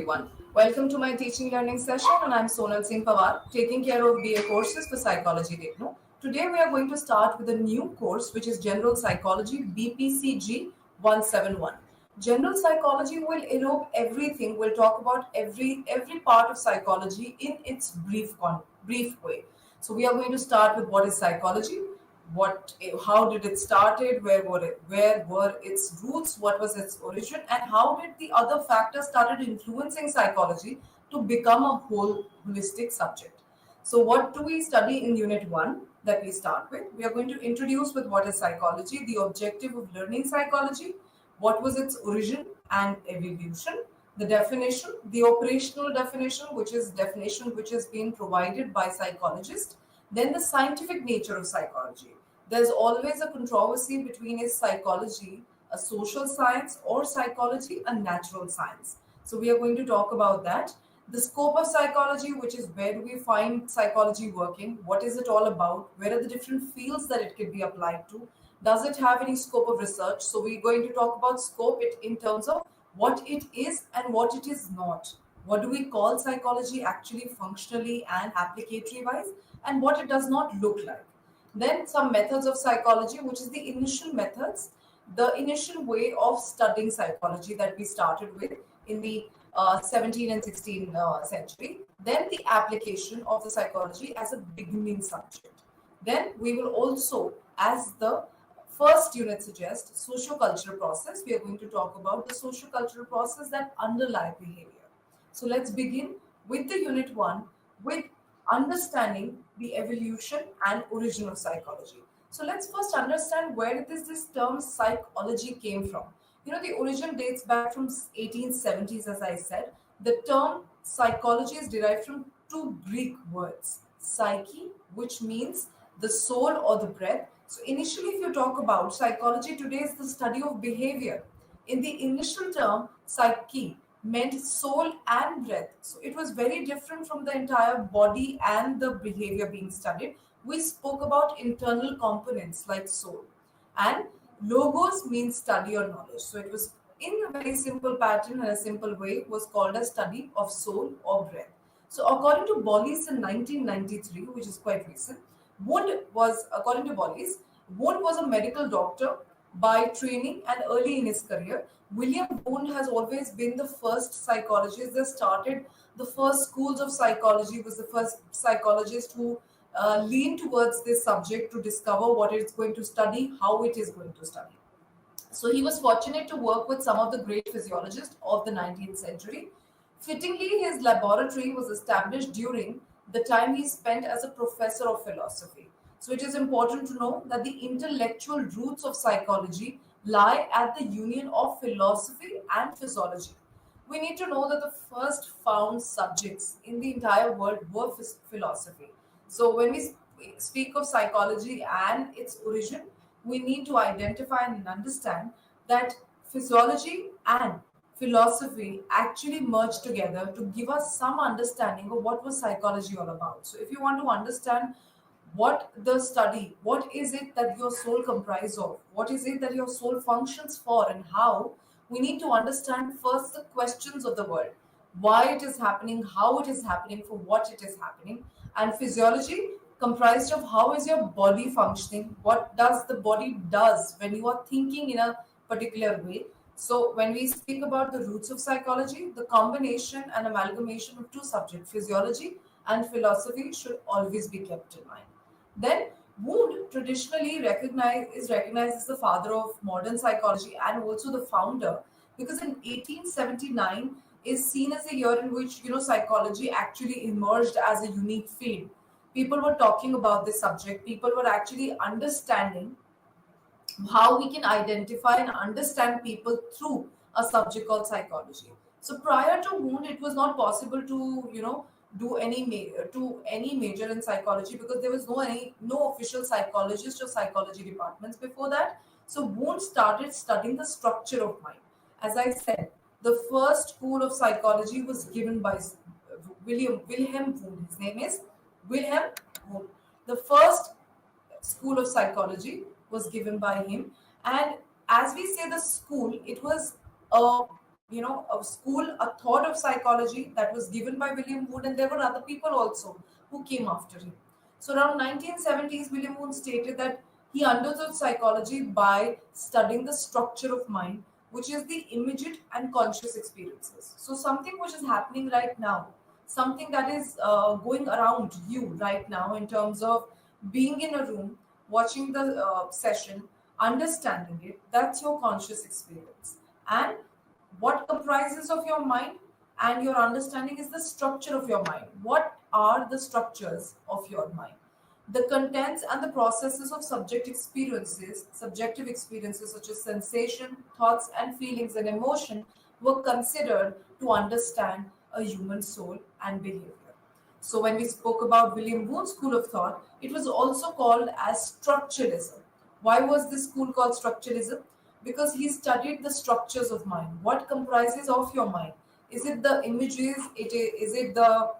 everyone. Welcome to my teaching learning session, and I'm Sonal Singh, taking care of BA courses for Psychology Techno. Today we are going to start with a new course which is General Psychology BPCG 171. General Psychology will elope everything. We'll talk about every part of psychology in its brief way. So we are going to start with what is psychology, how did it started, where were its roots, what was its origin, and how did the other factors started influencing psychology to become a whole holistic subject. So what do we study in unit 1 that we start with? We are going to introduce with what is psychology, the objective of learning psychology, what was its origin and evolution, the definition, the operational definition, which is being provided by psychologists, then the scientific nature of psychology. There's always a controversy between is psychology a social science or psychology a natural science. So we are going to talk about that. The scope of psychology, which is where do we find psychology working, what is it all about, where are the different fields that it can be applied to, does it have any scope of research? So we're going to talk about scope it in terms of what it is and what it is not. What do we call psychology actually functionally and applicatory wise, and what it does not look like. Then some methods of psychology, which is the initial methods, the initial way of studying psychology that we started with in the 17th and 16th century. Then the application of the psychology as a beginning subject. Then we will also, as the first unit suggests, socio-cultural process. We are going to talk about the socio-cultural process that underlie behavior. So let's begin with the unit 1 with understanding the evolution and origin of psychology. So let's first understand where this term psychology came from. The origin dates back from 1870s, as I said. The term psychology is derived from two Greek words, psyche, which means the soul or the breath. So initially, if you talk about psychology today is the study of behavior. In the initial term, psyche meant soul and breath. So it was very different from the entire body and the behavior being studied. We spoke about internal components like soul. And logos means study or knowledge. So it was in a very simple pattern and a simple way was called a study of soul or breath. So according to Bollis in 1993, which is quite recent, according to Bollis, Wundt was a medical doctor by training and early in his career. William Wundt has always been the first psychologist that started the first schools of psychology, was the first psychologist who leaned towards this subject to discover what it's going to study, how it is going to study. So he was fortunate to work with some of the great physiologists of the 19th century. Fittingly, his laboratory was established during the time he spent as a professor of philosophy. So it is important to know that the intellectual roots of psychology lie at the union of philosophy and physiology. We need to know that the first found subjects in the entire world were philosophy. So when we speak of psychology and its origin, we need to identify and understand that physiology and philosophy actually merged together to give us some understanding of what was psychology all about. So if you want to understand what is it that your soul comprises of, what is it that your soul functions for, and how, we need to understand first the questions of the world, why it is happening, how it is happening, for what it is happening. And physiology comprised of how is your body functioning, what does the body does when you are thinking in a particular way. So when we speak about the roots of psychology, the combination and amalgamation of two subjects, physiology and philosophy, should always be kept in mind. Then Wundt traditionally is recognized as the father of modern psychology and also the founder, because in 1879 is seen as a year in which psychology actually emerged as a unique field. People were talking about this subject. People were actually understanding how we can identify and understand people through a subject called psychology. So prior to Wundt, it was not possible to do any major in psychology, because there was no official psychologist or psychology departments before that. So Wundt started studying the structure of mind. As I said, the first school of psychology was given by Wilhelm Wundt. His name is Wilhelm Wundt. The first school of psychology was given by him, and as we say the school, it was a a school, a thought of psychology that was given by William Wood, and there were other people also who came after him. So around 1970s, William Wood stated that he understood psychology by studying the structure of mind, which is the immediate and conscious experiences. So something which is happening right now, something that is going around you right now in terms of being in a room, watching the session, understanding it, that's your conscious experience. And what comprises of your mind and your understanding is the structure of your mind. What are the structures of your mind? The contents and the processes of subjective experiences such as sensation, thoughts, and feelings and emotion were considered to understand a human soul and behavior. So when we spoke about William Wood's school of thought, it was also called as structuralism. Why was this school called structuralism? Because he studied the structures of mind. What comprises of your mind? Is it the images? Is it the,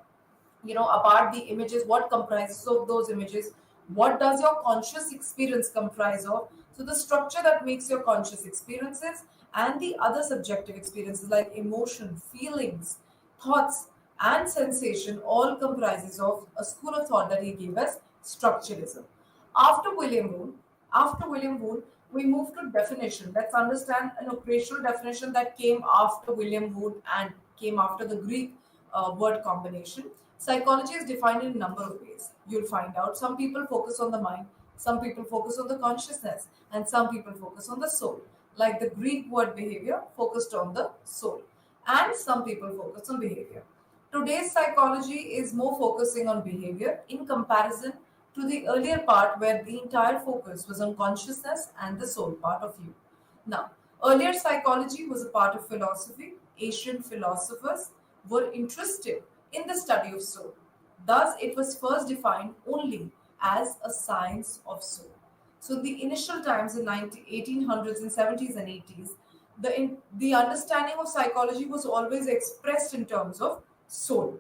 apart the images, what comprises of those images? What does your conscious experience comprise of? So the structure that makes your conscious experiences and the other subjective experiences like emotion, feelings, thoughts, and sensation all comprises of a school of thought that he gave as structuralism. After William Wood, after William Wood, we move to definition. Let's understand an operational definition that came after William Wood and came after the Greek word combination. Psychology is defined in a number of ways. You'll find out some people focus on the mind, some people focus on the consciousness, and some people focus on the soul. Like the Greek word behavior focused on the soul, and some people focus on behavior. Today's psychology is more focusing on behavior in comparison to the earlier part where the entire focus was on consciousness and the soul part of you. Now, earlier psychology was a part of philosophy. Ancient philosophers were interested in the study of soul. Thus, it was first defined only as a science of soul. So, the initial times in 1800s and 70s and 80s, the understanding of psychology was always expressed in terms of soul,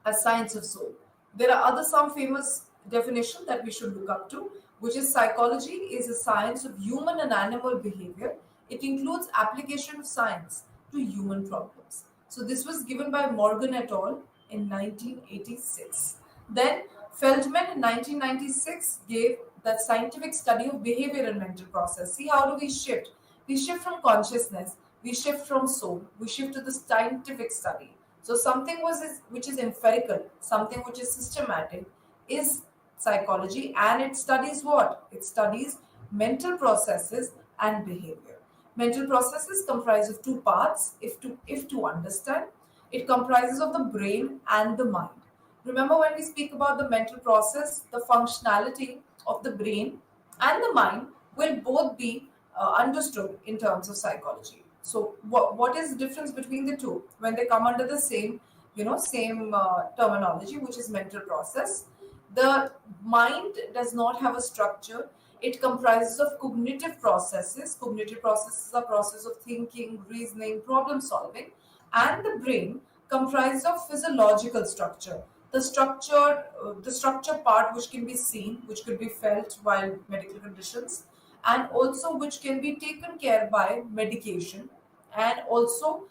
a science of soul. There are other some famous definition that we should look up to, which is psychology is a science of human and animal behavior. It includes application of science to human problems. So this was given by Morgan et al. In 1986. Then Feldman in 1996 gave that scientific study of behavior and mental process. See how do we shift? We shift from consciousness, we shift from soul, we shift to the scientific study. So something which is empirical, something which is systematic is psychology, and it studies what? It studies mental processes and behavior. Mental processes comprise of two parts, if to understand. It comprises of the brain and the mind. Remember when we speak about the mental process, the functionality of the brain and the mind will both be understood in terms of psychology. So what is the difference between the two when they come under the same terminology, which is mental process? The mind does not have a structure. It comprises of cognitive processes. Cognitive processes are process of thinking, reasoning, problem solving, and the brain comprises of physiological structure. The structure part which can be seen, which could be felt while medical conditions, and also which can be taken care by medication, and also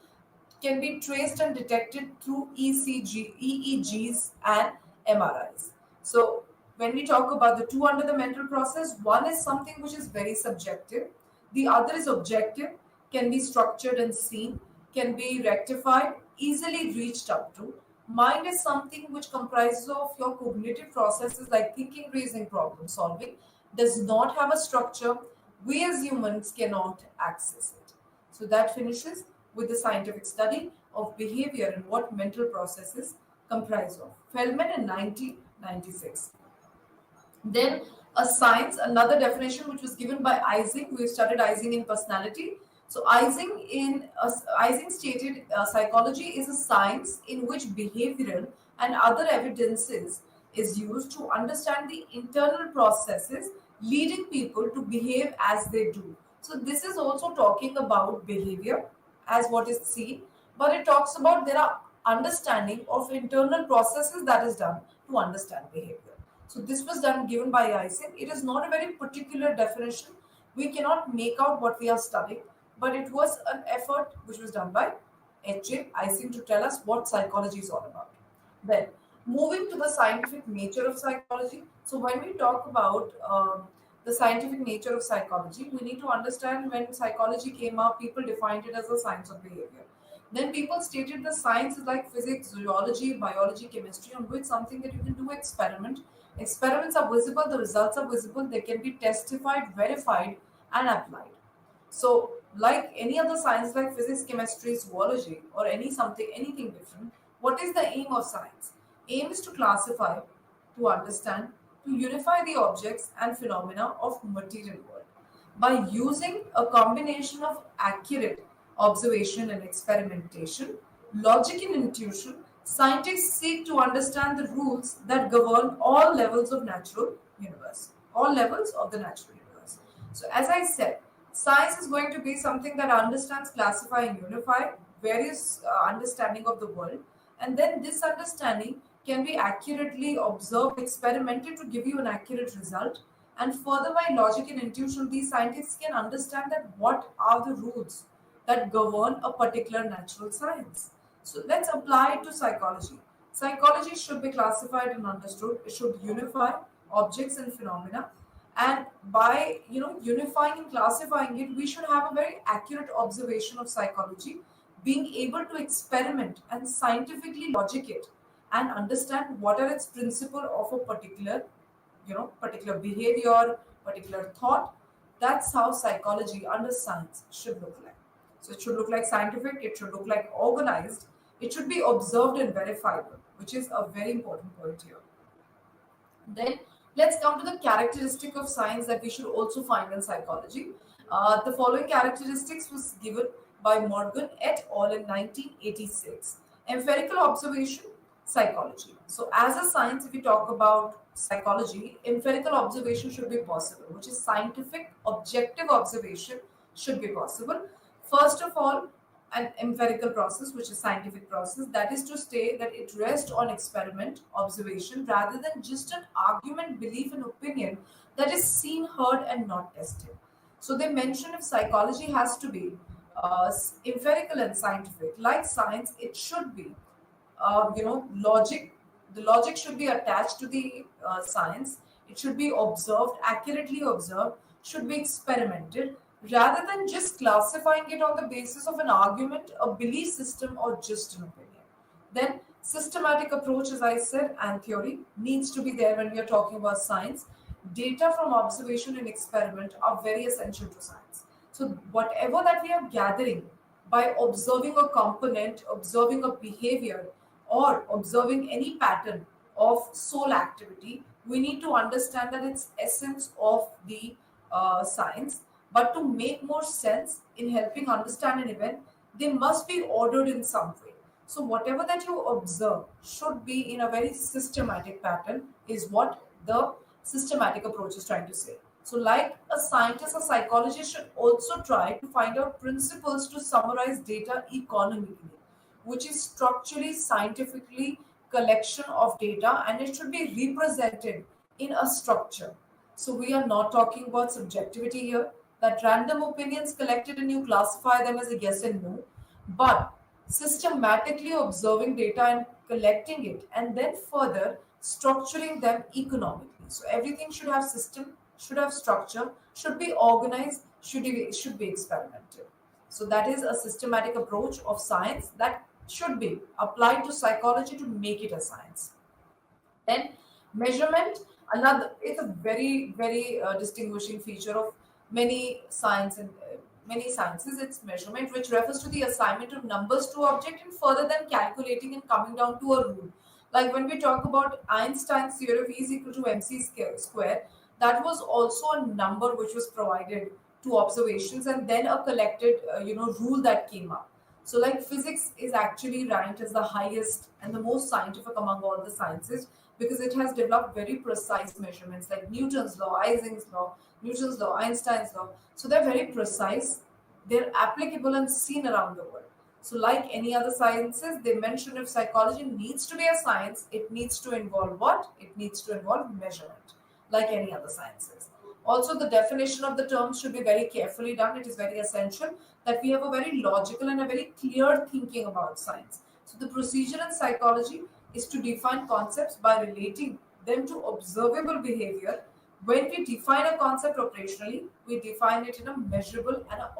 can be traced and detected through EEGs and MRIs. So when we talk about the two under the mental process, one is something which is very subjective, the other is objective, can be structured and seen, can be rectified, easily reached up to. Mind is something which comprises of your cognitive processes like thinking, reasoning, problem solving, does not have a structure. We as humans cannot access it. So that finishes with the scientific study of behavior and what mental processes comprise of. Feldman in 1996. Then a science, another definition which was given by Ising. We've studied Ising in personality. So Ising stated psychology is a science in which behavioral and other evidences is used to understand the internal processes leading people to behave as they do. So this is also talking about behavior as what is seen, but it talks about there are understanding of internal processes that is done to understand behavior. So this was done given by Ising. It is not a very particular definition. We cannot make out what we are studying. but it was an effort which was done by H.J. Ising to tell us what psychology is all about. Then, moving to the scientific nature of psychology. So, when we talk about the scientific nature of psychology, we need to understand when psychology came up, people defined it as the science of behavior. Then people stated the science is like physics, zoology, biology, chemistry, on which something that you can do experiment. Experiments are visible, the results are visible, they can be testified, verified, and applied. So, like any other science like physics, chemistry, zoology, or anything different, what is the aim of science? Aim is to classify, to understand, to unify the objects and phenomena of material world. By using a combination of accurate observation and experimentation, logic and intuition, scientists seek to understand the rules that govern all levels of natural universe, all levels of the natural universe. So, as I said, science is going to be something that understands, classify, and unify various understanding of the world, and then this understanding can be accurately observed, experimented to give you an accurate result. And further, by logic and intuition, these scientists can understand that what are the rules that govern a particular natural science. So let's apply it to psychology. Psychology should be classified and understood. It should unify objects and phenomena, and by unifying and classifying it, we should have a very accurate observation of psychology, being able to experiment and scientifically logic it and understand what are its principle of a particular behavior, particular thought. That's how psychology under science should look like. So it should look like scientific, it should look like organized, it should be observed and verifiable, which is a very important point here. Then let's come to the characteristic of science that we should also find in psychology. The following characteristics was given by Morgan et al. In 1986. Empirical observation, psychology. So, as a science, if you talk about psychology, empirical observation should be possible, which is scientific, objective observation should be possible. First of all, an empirical process, which is scientific process, that is to say that it rests on experiment, observation, rather than just an argument, belief, and opinion that is seen, heard, and not tested. So they mention if psychology has to be empirical and scientific, like science, it should be logic. The logic should be attached to the science. It should be observed, accurately observed, should be experimented, rather than just classifying it on the basis of an argument, a belief system, or just an opinion. Then systematic approach, as I said, and theory needs to be there when we are talking about science. Data from observation and experiment are very essential to science. So whatever that we are gathering by observing a component, observing a behavior, or observing any pattern of soul activity, we need to understand that it's essence of the science. But to make more sense in helping understand an event, they must be ordered in some way. So whatever that you observe should be in a very systematic pattern, is what the systematic approach is trying to say. So, like a scientist, a psychologist should also try to find out principles to summarize data economically, which is structurally, scientifically collection of data, and it should be represented in a structure. So we are not talking about subjectivity here, that random opinions collected and you classify them as a yes and no, but systematically observing data and collecting it, and then further structuring them economically. So everything should have system, should have structure, should be organized, should be experimental. So that is a systematic approach of science that should be applied to psychology to make it a science. Then measurement, another, it's a very distinguishing feature of many sciences. It's measurement, which refers to the assignment of numbers to object and further than calculating and coming down to a rule. Like when we talk about Einstein's theory of E is equal to mc square, that was also a number which was provided to observations and then a collected rule that came up. So like physics is actually ranked as the highest and the most scientific among all the sciences, because it has developed very precise measurements like Newton's law, Newton's law, Einstein's law. So they're very precise, they're applicable and seen around the world. So, like any other sciences, they mention if psychology needs to be a science, it needs to involve what? It needs to involve measurement, like any other sciences. Also, the definition of the terms should be very carefully done. It is very essential that we have a very logical and a very clear thinking about science. So, the procedure in psychology is to define concepts by relating them to observable behavior. When we define a concept operationally, we define it in a measurable and a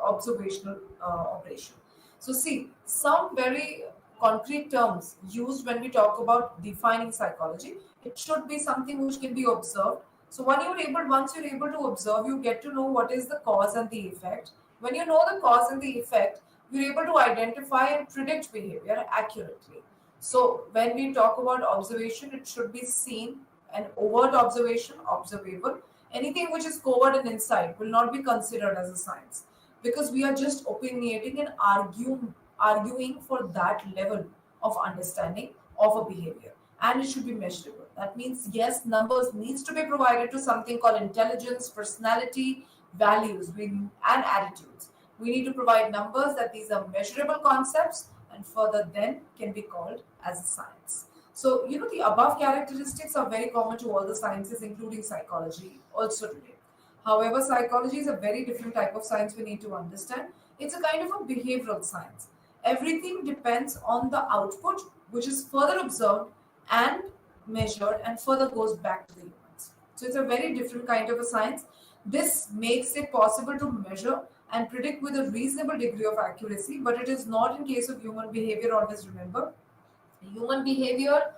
observational operation. So, see, some very concrete terms used when we talk about defining psychology. It should be something which can be observed. So, once you're able to observe, you get to know what is the cause and the effect. When you know the cause and the effect, you're able to identify and predict behavior accurately. So, when we talk about observation, it should be seen, an overt observation, observable. Anything which is covert and inside will not be considered as a science, because we are just opinionating and arguing for that level of understanding of a behavior, and it should be measurable. That means, yes, numbers needs to be provided to something called intelligence, personality, values, and attitudes. We need to provide numbers that these are measurable concepts, and further then can be called as a science. So, the above characteristics are very common to all the sciences, including psychology, also today. However, psychology is a very different type of science we need to understand. It's a kind of a behavioral science. Everything depends on the output, which is further observed and measured and further goes back to the humans. So it's a very different kind of a science. This makes it possible to measure and predict with a reasonable degree of accuracy, but it is not in case of human behavior. Always remember, human behavior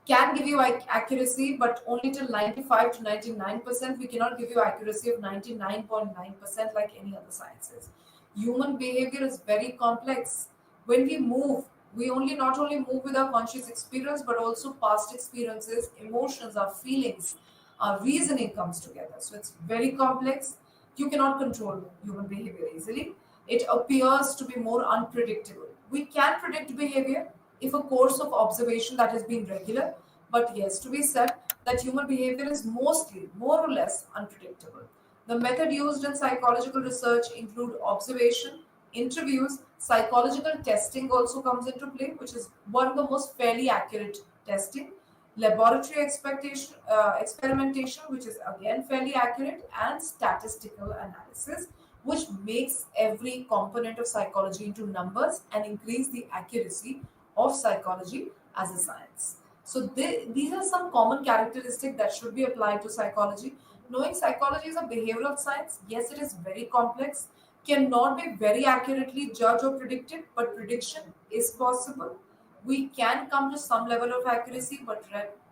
can give you accuracy, but only till 95 to 99%. We cannot give you accuracy of 99.9% like any other sciences. Human behavior is very complex. When we move, we only not only move with our conscious experience, but also past experiences, emotions, our feelings, our reasoning comes together. So it's very complex. You cannot control human behavior easily. It appears to be more unpredictable. We can predict behavior if a course of observation that has been regular, but yes, to be said that human behavior is mostly, more or less, unpredictable. The method used in psychological research include observation, interviews, psychological testing also comes into play, which is one of the most fairly accurate testing, laboratory experimentation, which is again fairly accurate, and statistical analysis, which makes every component of psychology into numbers and increase the accuracy of psychology as a science. So these are some common characteristics that should be applied to psychology. Knowing psychology is a behavioral science, yes, it is very complex, cannot be very accurately judged or predicted, but prediction is possible. We can come to some level of accuracy, but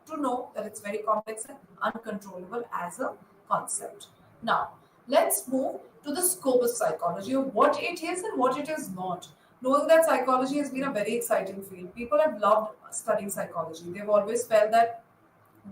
to know that it's very complex and uncontrollable as a concept. Now, let's move to the scope of psychology, of what it is and what it is not. Knowing that psychology has been a very exciting field, people have loved studying psychology. They've always felt that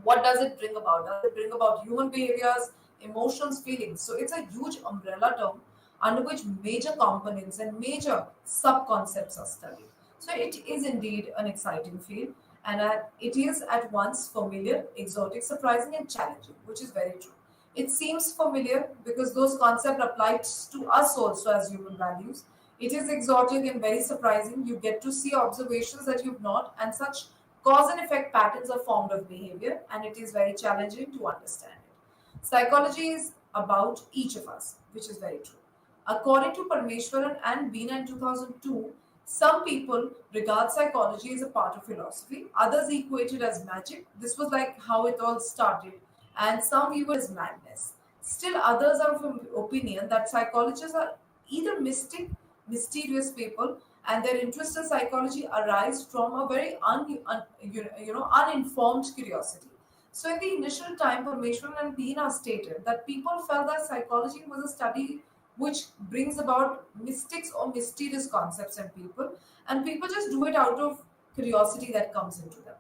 what does it bring about? Does it bring about human behaviors, emotions, feelings? So it's a huge umbrella term under which major components and major sub-concepts are studied. So it is indeed an exciting field, and it is at once familiar, exotic, surprising, and challenging, which is very true. It seems familiar because those concepts apply to us also as human values. It is exotic and very surprising. You get to see observations that you've not, and such cause and effect patterns are formed of behavior, and it is very challenging to understand it. Psychology is about each of us, which is very true. According to Parmeshwaran and Veena in 2002, some people regard psychology as a part of philosophy, others equate it as magic. This was like how it all started, and some view it as madness. Still, others are of opinion that psychologists are either mysterious people, and their interest in psychology arise from a very uninformed curiosity. So, in the initial time, Parmeshwaran and Beena stated that people felt that psychology was a study which brings about mystics or mysterious concepts in people, and people just do it out of curiosity that comes into them.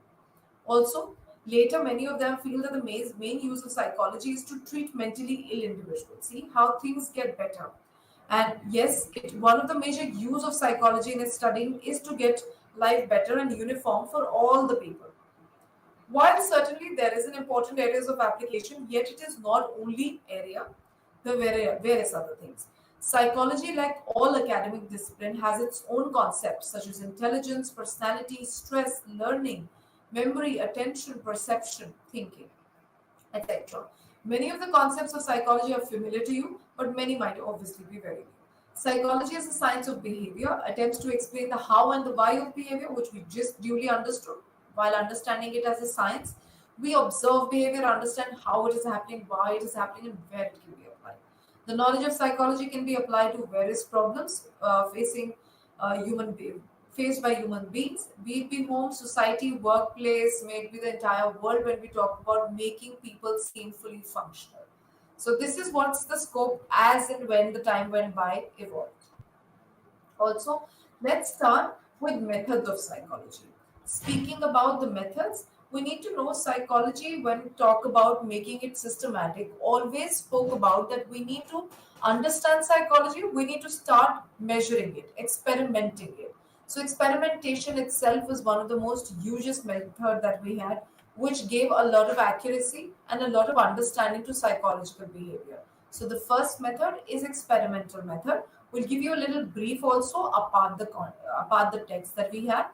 Also, later many of them feel that the main use of psychology is to treat mentally ill individuals. See how things get better. And yes, one of the major use of psychology in its studying is to get life better and uniform for all the people. While certainly there is an important areas of application, yet it is not only area, the various other things. Psychology, like all academic discipline, has its own concepts such as intelligence, personality, stress, learning, memory, attention, perception, thinking, etc. Many of the concepts of psychology are familiar to you, but many might obviously be very new. Psychology is the science of behavior, attempts to explain the how and the why of behavior, which we just duly understood. While understanding it as a science, we observe behavior, understand how it is happening, why it is happening, and where it can be applied. The knowledge of psychology can be applied to various problems facing human being faced by human beings, be it be home, society, workplace, maybe the entire world when we talk about making people seem fully functional. So this is what's the scope as and when the time went by evolved. Also, let's start with methods of psychology. Speaking about the methods, we need to know psychology when we talk about making it systematic. Always spoke about that we need to understand psychology, we need to start measuring it, experimenting it. So experimentation itself is one of the most used method that we had, which gave a lot of accuracy and a lot of understanding to psychological behavior. So the first method is experimental method. We'll give you a little brief also apart the text that we have.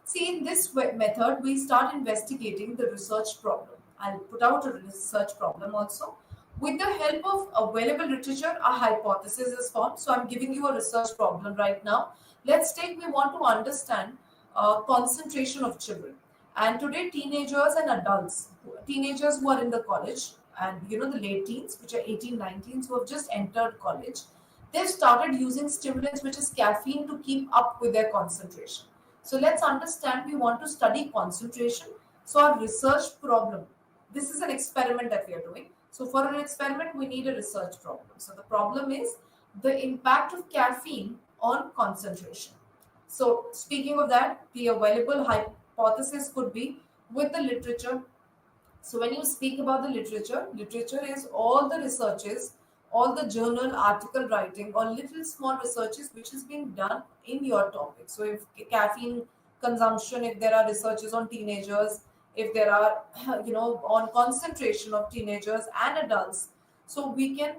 See, in this method, we start investigating the research problem. I'll put out a research problem also. With the help of available literature, a hypothesis is formed. So I'm giving you a research problem right now. Let's take, we want to understand concentration of children. And today, teenagers and adults, teenagers who are in the college, and the late teens, which are 18, 19, who have just entered college, they've started using stimulants, which is caffeine, to keep up with their concentration. So let's understand, we want to study concentration. So our research problem, this is an experiment that we are doing. So for an experiment, we need a research problem. So the problem is the impact of caffeine on concentration. So speaking of that, the available hypothesis could be with the literature. So when you speak about the literature, literature is all the researches, all the journal article writing, or little small researches which is being done in your topic. So if caffeine consumption, if there are researches on teenagers, if there are on concentration of teenagers and adults, so we can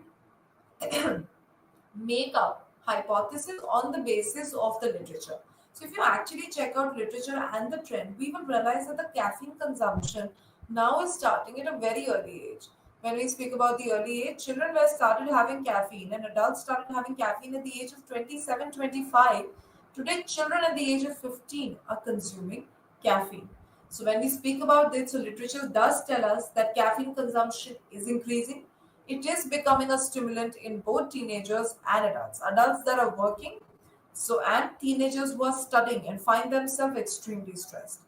make up hypothesis on the basis of the literature. So if you actually check out literature and the trend, we will realize that the caffeine consumption now is starting at a very early age. When we speak about the early age, children were started having caffeine and adults started having caffeine at the age of 27, 25. Today, children at the age of 15 are consuming caffeine. So when we speak about this, so literature does tell us that caffeine consumption is increasing. It is becoming a stimulant in both teenagers and adults. Adults that are working, so and teenagers who are studying and find themselves extremely stressed.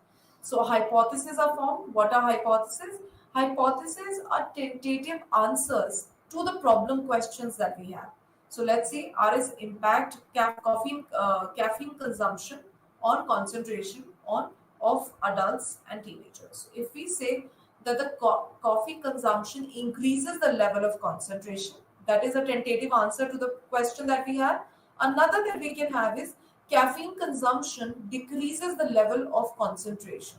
So hypotheses are formed. What are hypotheses? Hypotheses are tentative answers to the problem questions that we have. So let's see, R is impact caffeine consumption on concentration on of adults and teenagers. If we say that the coffee consumption increases the level of concentration, that is a tentative answer to the question that we have. Another that we can have is caffeine consumption decreases the level of concentration.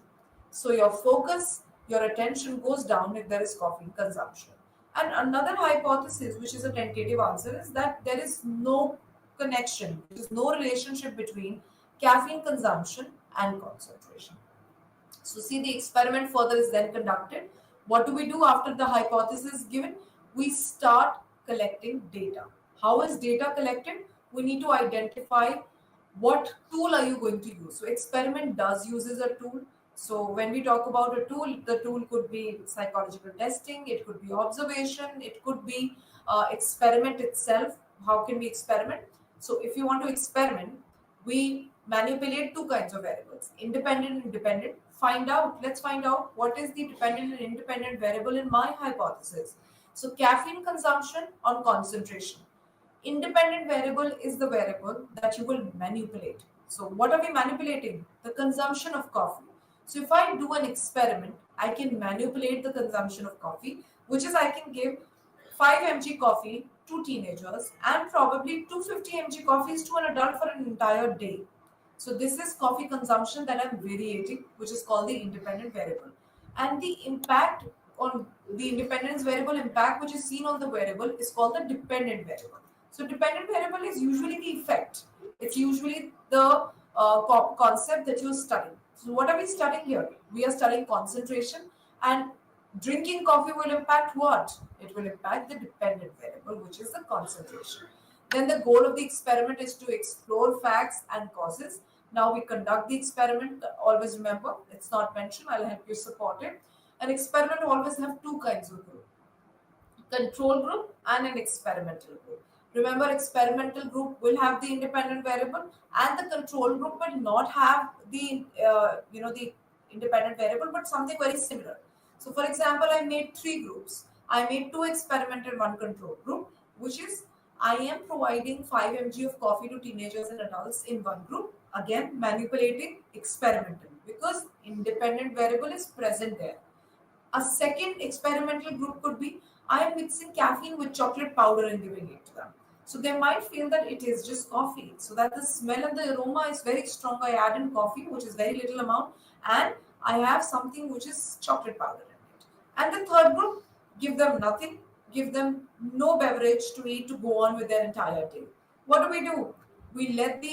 So your focus, your attention goes down if there is caffeine consumption. And another hypothesis, which is a tentative answer, is that there is no connection, there is no relationship between caffeine consumption and concentration. So see, the experiment further is then conducted. What do we do after the hypothesis is given? We start collecting data. How is data collected? We need to identify what tool are you going to use. So experiment does uses a tool. So when we talk about a tool, the tool could be psychological testing, it could be observation, it could be experiment itself. How can we experiment? So if you want to experiment, we manipulate two kinds of variables, independent and dependent. Let's find out what is the dependent and independent variable in my hypothesis. So caffeine consumption on concentration. Independent variable is the variable that you will manipulate. So what are we manipulating? The consumption of coffee. So if I do an experiment, I can manipulate the consumption of coffee, which is I can give 5 mg coffee to teenagers and probably 250 mg coffees to an adult for an entire day. So this is coffee consumption that I'm variating, which is called the independent variable. And the impact on the independence variable impact, which is seen on the variable, is called the dependent variable. So dependent variable is usually the effect. It's usually the concept that you're studying. So what are we studying here? We are studying concentration, and Drinking coffee will impact what? It will impact the dependent variable, which is the concentration. Then the goal of the experiment is to explore facts and causes. Now we conduct the experiment. Always remember, it's not mentioned. I'll help you support it. An experiment always have two kinds of group: control group and an experimental group. Remember, experimental group will have the independent variable, and the control group will not have the the independent variable, but something very similar. So, for example, I made three groups. I made two experiment and one control group, which is I am providing 5 mg of coffee to teenagers and adults in one group. Again, manipulating experimental because independent variable is present there. A second experimental group could be I am mixing caffeine with chocolate powder and giving it to them. So they might feel that it is just coffee. So that the smell and the aroma is very strong. I add in coffee, which is very little amount, and I have something which is chocolate powder in it. And the third group, give them nothing, give them no beverage to eat to go on with their entire day. What do? We let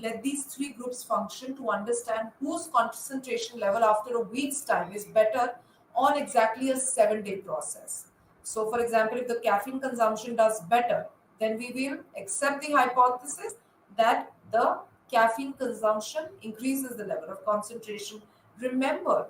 let these three groups function to understand whose concentration level after a week's time is better on exactly a 7 day process. So, for example, if the caffeine consumption does better, then we will accept the hypothesis that the caffeine consumption increases the level of concentration. Remember,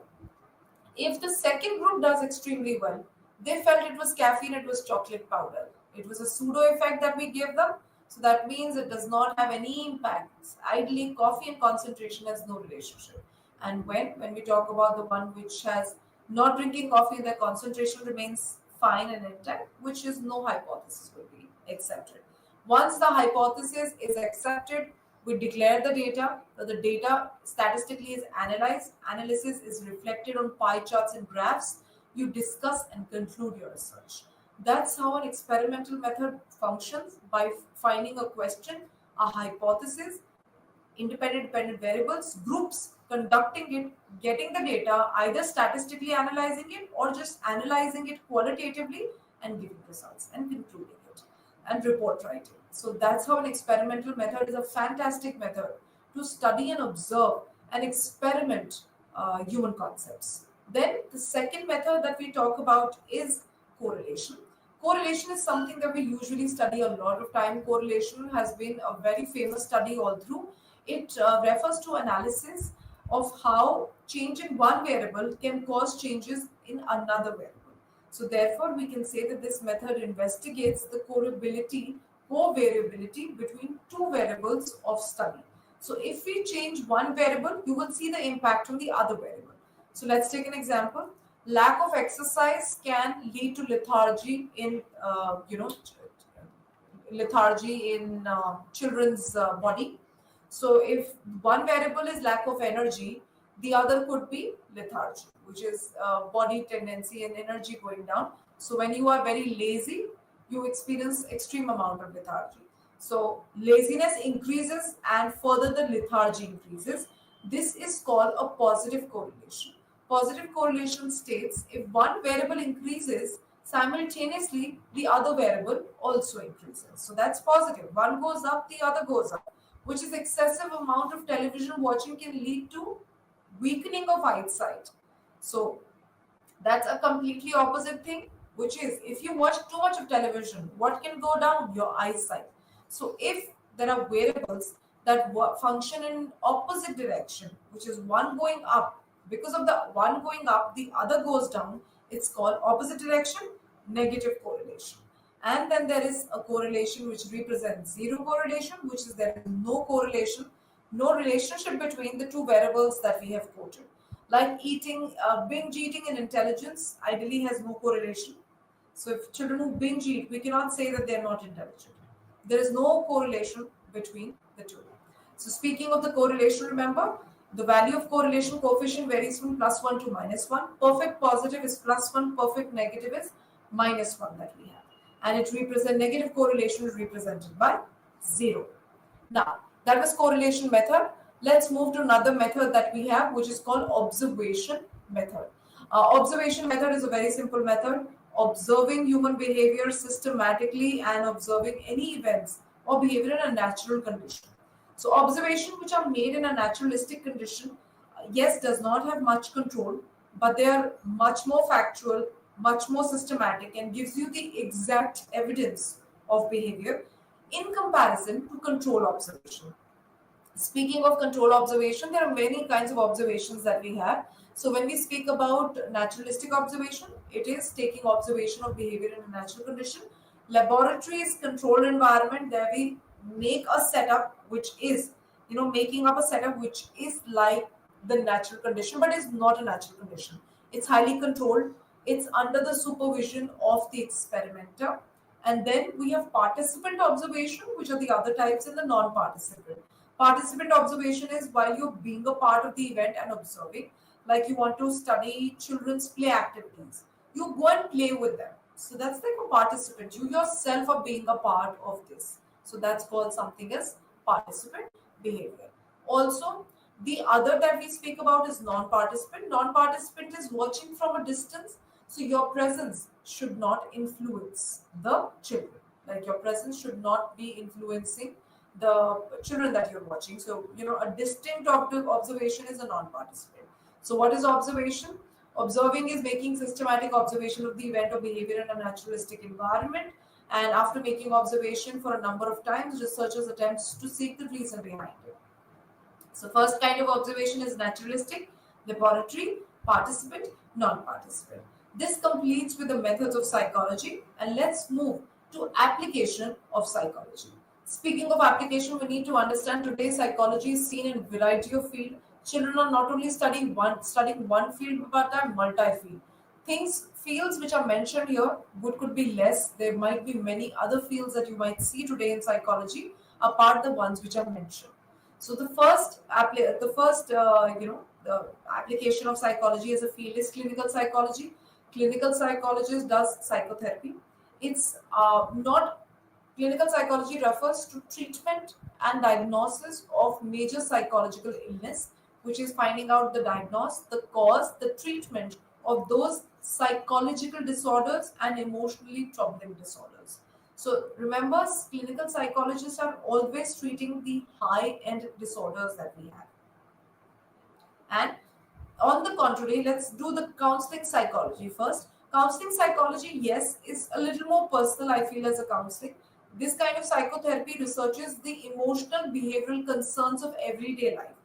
if the second group does extremely well, they felt it was caffeine, it was chocolate powder. It was a pseudo effect that we gave them. So that means it does not have any impacts. Ideally, coffee and concentration has no relationship. And when we talk about the one which has not drinking coffee, their concentration remains fine and intact, which is no hypothesis will be accepted. Once the hypothesis is accepted, we declare the data. The data statistically is analyzed. Analysis is reflected on pie charts and graphs. You discuss and conclude your research. That's how an experimental method functions, by finding a question, a hypothesis, independent dependent variables, groups, conducting it, getting the data, either statistically analyzing it or just analyzing it qualitatively and giving results and concluding it and report writing. So that's how an experimental method is a fantastic method to study and observe and experiment human concepts. Then the second method that we talk about is correlation. Correlation is something that we usually study a lot of time. Correlation has been a very famous study all through. It refers to analysis of how change in one variable can cause changes in another variable. So therefore, we can say that this method investigates the covariability between two variables of study. So if we change one variable, you will see the impact on the other variable. So let's take an example. Lack of exercise can lead to lethargy in, children's body. So if one variable is lack of energy, the other could be lethargy, which is body tendency and energy going down. So when you are very lazy, you experience extreme amount of lethargy. So laziness increases and further the lethargy increases. This is called a positive correlation. Positive correlation states if one variable increases, simultaneously the other variable also increases. So that's positive. One goes up, the other goes up, which is excessive amount of television watching can lead to weakening of eyesight. So that's a completely opposite thing, which is if you watch too much of television, what can go down? Your eyesight. So if there are variables that function in opposite direction, which is one going up, because of the one going up, the other goes down, it's called opposite direction, negative correlation. And then there is a correlation which represents zero correlation, which is there is no correlation, no relationship between the two variables that we have quoted. Like eating, binge eating and intelligence ideally has no correlation. So if children who binge eat, we cannot say that they are not intelligent. There is no correlation between the two. So speaking of the correlation, remember, the value of correlation coefficient varies from +1 to -1. Perfect positive is +1, perfect negative is -1 that we have. And it represents negative correlation is represented by 0. Now, that was correlation method. Let's move to another method that we have, which is called observation method. Observation method is a very simple method, observing human behavior systematically and observing any events or behavior in a natural condition. So observation which are made in a naturalistic condition, yes, does not have much control. but they are much more factual, much more systematic, and gives you the exact evidence of behavior in comparison to control observation. Speaking of control observation, there are many kinds of observations that we have. So, when we speak about naturalistic observation, it is taking observation of behavior in a natural condition. Laboratory is controlled environment. There we make a setup which is, making up a setup which is like the natural condition, but is not a natural condition. It's highly controlled. It's under the supervision of the experimenter. And then we have participant observation, which are the other types, and the non-participant. Participant observation is while you're being a part of the event and observing, like you want to study children's play activities. You go and play with them. So that's like a participant. You yourself are being a part of this. So that's called something as participant behavior. Also, the other that we speak about is non-participant. Non-participant is watching from a distance. So your presence should not influence the children. Like your presence should not be influencing the children that you're watching. So, a distinct observation is a non-participant. So, what is observation? Observing is making systematic observation of the event or behavior in a naturalistic environment. And after making observation for a number of times, researchers attempts to seek the reason behind it. So, first kind of observation is naturalistic, laboratory, participant, non-participant. This completes with the methods of psychology, and let's move to application of psychology. Speaking of application, we need to understand today psychology is seen in variety of field. Children are not only studying one field, but are multi-field. Fields which are mentioned here could be less. There might be many other fields that you might see today in psychology, apart the ones which are mentioned. So the application of psychology as a field is clinical psychology. Clinical psychologist does psychotherapy. It's not Clinical psychology refers to treatment and diagnosis of major psychological illness, which is finding out the diagnosis, the cause, the treatment of those psychological disorders and emotionally troubling disorders. So remember, clinical psychologists are always treating the high-end disorders that we have. And on the contrary, let's do the counseling psychology first. Counseling psychology, yes, is a little more personal, I feel, as a counseling. This kind of psychotherapy researches the emotional behavioral concerns of everyday life.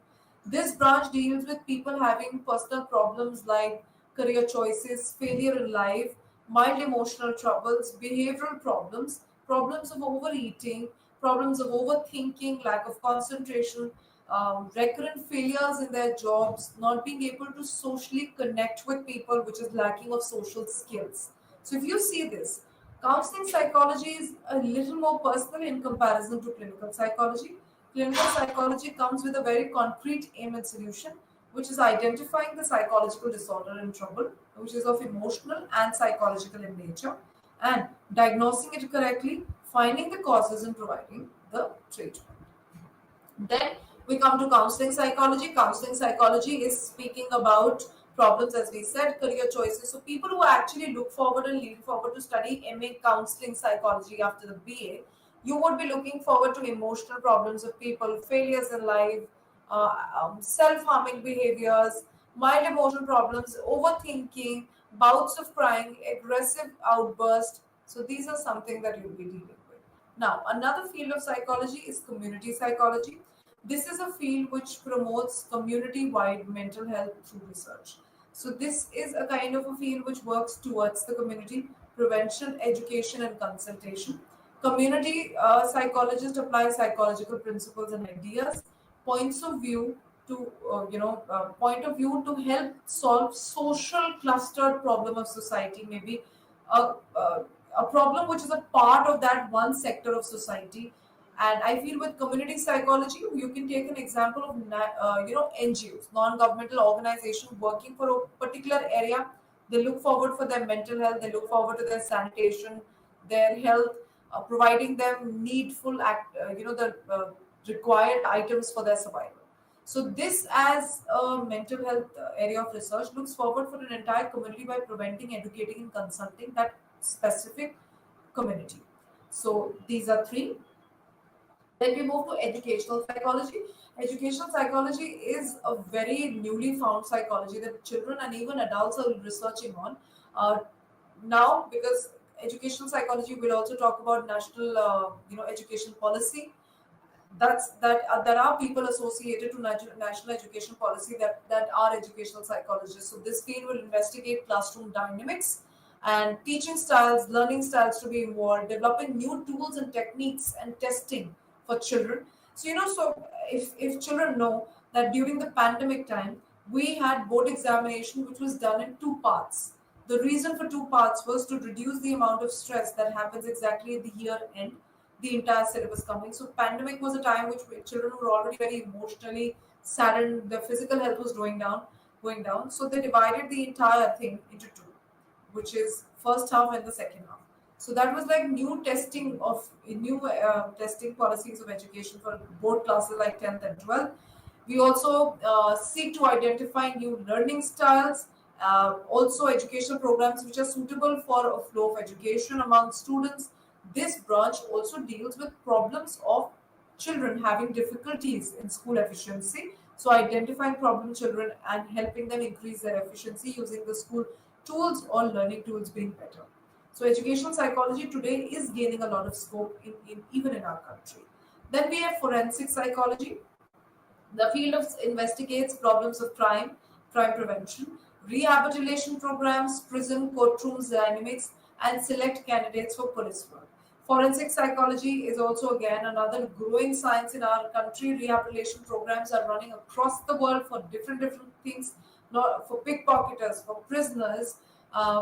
This branch deals with people having personal problems like career choices, failure in life, mild emotional troubles, behavioral problems, problems of overeating, problems of overthinking, lack of concentration, recurrent failures in their jobs, not being able to socially connect with people, which is lacking of social skills. So, if you see this, counseling psychology is a little more personal in comparison to clinical psychology. Clinical psychology comes with a very concrete aim and solution, which is identifying the psychological disorder and trouble, which is of emotional and psychological in nature, and diagnosing it correctly, finding the causes, and providing the treatment. Then we come to counseling psychology. Counseling psychology is speaking about problems, as we said, career choices. So people who actually look forward and lean forward to study MA counseling psychology after the BA, you would be looking forward to emotional problems of people, failures in life, self-harming behaviors, mild emotional problems, overthinking, bouts of crying, aggressive outburst. So these are something that you'll be dealing with. Now, another field of psychology is community psychology. This is a field which promotes community-wide mental health through research. So this is a kind of a field which works towards the community, prevention, education, and consultation. Community psychologists apply psychological principles and ideas, points of view point of view to help solve social clustered problem of society, maybe a, a, a problem which is a part of that one sector of society. And I feel with community psychology, you can take an example of NGOs, non-governmental organization working for a particular area. They look forward for their mental health. They look forward to their sanitation, their health, providing them needful the required items for their survival. So this, as a mental health area of research, looks forward for an entire community by preventing, educating, and consulting that specific community. So these are three. Then we move to educational psychology. Educational psychology is a very newly found psychology that children and even adults are researching on. Uh, Now, because educational psychology will also talk about national, education policy. There are people associated to national education policy that are educational psychologists. So this field will investigate classroom dynamics and teaching styles, learning styles to be involved, developing new tools and techniques and testing for children. So if children know that during the pandemic time we had board examination which was done in two parts. The reason for two parts was to reduce the amount of stress that happens exactly at the year end, the entire syllabus coming. So pandemic was a time which children were already very emotionally saddened. Their physical health was going down. So they divided the entire thing into two, which is first half and the second half. So that was like new testing policies of education for board classes like 10th and 12th. We also seek to identify new learning styles, also educational programs which are suitable for a flow of education among students. This branch also deals with problems of children having difficulties in school efficiency. So, identifying problem children and helping them increase their efficiency using the school tools or learning tools being better. So, educational psychology today is gaining a lot of scope in even in our country. Then we have forensic psychology. The field of investigates problems of crime, crime prevention, rehabilitation programs, prison courtrooms dynamics, and select candidates for police work. Forensic psychology is also again another growing science in our country. Rehabilitation programs are running across the world for different things, not for pickpocketers, for prisoners,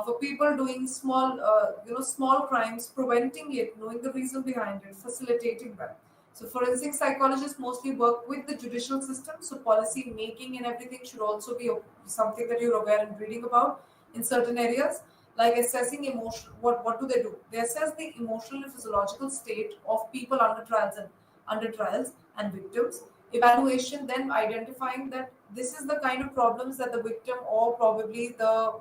for people doing small crimes, preventing it, knowing the reason behind it, facilitating them. So forensic psychologists mostly work with the judicial system. So policy making and everything should also be something that you're aware and reading about in certain areas, like assessing emotion. What do they do? They assess the emotional and physiological state of people under trials and victims. Evaluation, then identifying that this is the kind of problems that the victim or probably the